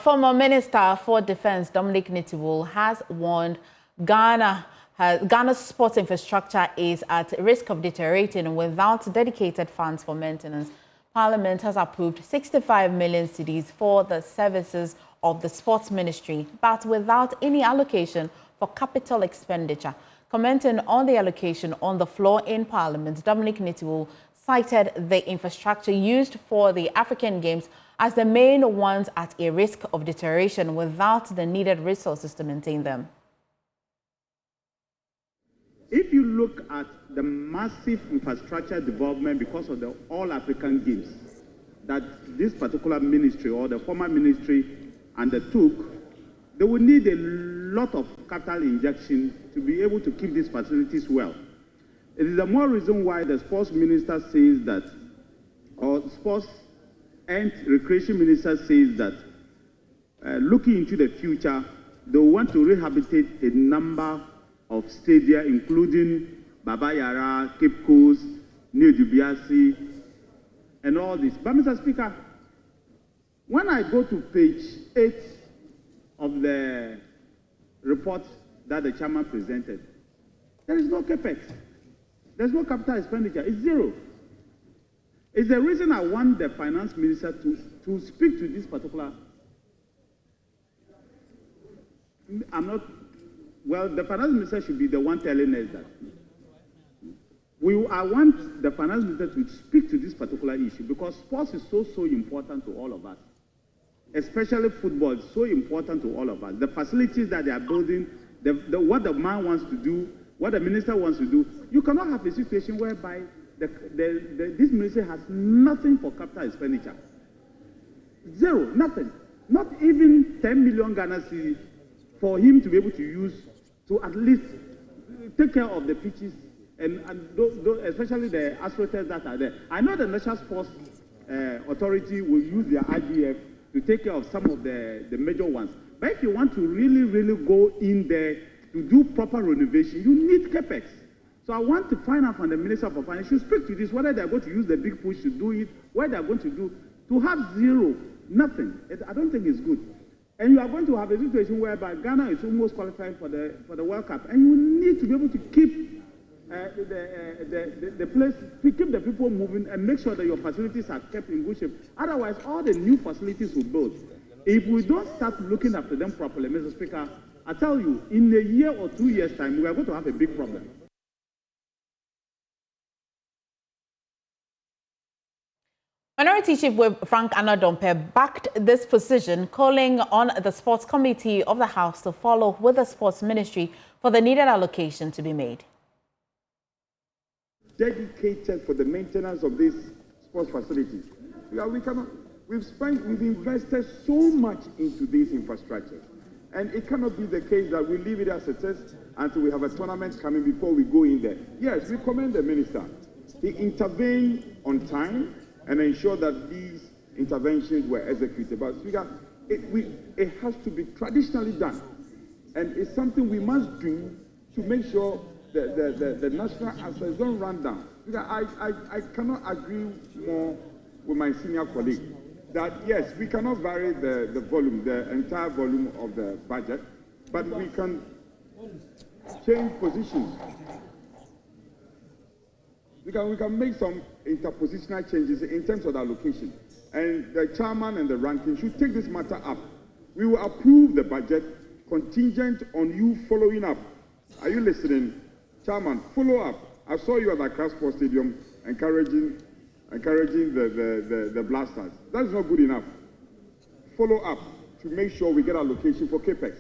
Former Minister for Defense Dominic Nitiwul has warned Ghana's sports infrastructure is at risk of deteriorating without dedicated funds for maintenance. Parliament has approved 65 million cedis for the services of the sports ministry, but without any allocation for capital expenditure. Commenting on the allocation on the floor in Parliament, Dominic Nitiwul cited the infrastructure used for the African Games as the main ones at a risk of deterioration without the needed resources to maintain them. If you look at the massive infrastructure development because of the All-African Games that this particular ministry or the former ministry undertook, they will need a lot of capital injection to be able to keep these facilities well. It is the more reason why the sports minister says that, or sports and recreation minister says that, looking into the future, they want to rehabilitate a number of stadia, including Baba Yara, Cape Coast, New Dubiasi, and all this. But Mr. Speaker, when I go to page 8 of the report that the chairman presented, there is no capex. There's no capital expenditure. It's zero. It's the reason I want the finance minister to speak to this particular. Well, the finance minister should be the one telling us that. I want the finance minister to speak to this particular issue because sports is so important to all of us. Especially football is so important to all of us. The facilities that they are building, what the man wants to do, what the minister wants to do, you cannot have a situation whereby this ministry has nothing for capital expenditure. Zero, nothing. Not even 10 million Ghana cedis for him to be able to use to at least take care of the pitches and especially the astroturfs that are there. I know the National Sports Authority will use their IGF to take care of some of the major ones. But if you want to really go in there to do proper renovation, you need capex. So I want to find out from the Minister for Finance, should speak to this, whether they're going to use the big push to do it, what they're going to do. To have zero, nothing, I don't think it's good. And you are going to have a situation whereby Ghana is almost qualified for the World Cup, and you need to be able to keep the place, to keep the people moving and make sure that your facilities are kept in good shape. Otherwise, all the new facilities will build. If we don't start looking after them properly, Mr. Speaker, I tell you, in a year or 2 years' time, we are going to have a big problem. Minority Chief Whip Frank Anadompe backed this position, calling on the Sports Committee of the House to follow with the Sports Ministry for the needed allocation to be made. Dedicated for the maintenance of these sports facilities. We've invested so much into these infrastructures. And it cannot be the case that we leave it as it is until we have a tournament coming before we go in there. Yes, we commend the minister. He intervened on time and ensured that these interventions were executed. But Speaker, it has to be traditionally done. And it's something we must do to make sure the national assets don't run down. Speaker, I cannot agree more with my senior colleague that yes, we cannot vary the volume, the entire volume of the budget, but we can change positions. We can make some interpositional changes in terms of the allocation. And the chairman and the ranking should take this matter up. We will approve the budget contingent on you following up. Are you listening? Chairman, follow up. I saw you at the Accra Sports Stadium encouraging the blasters. That is not good enough. Follow up to make sure we get allocation for capex.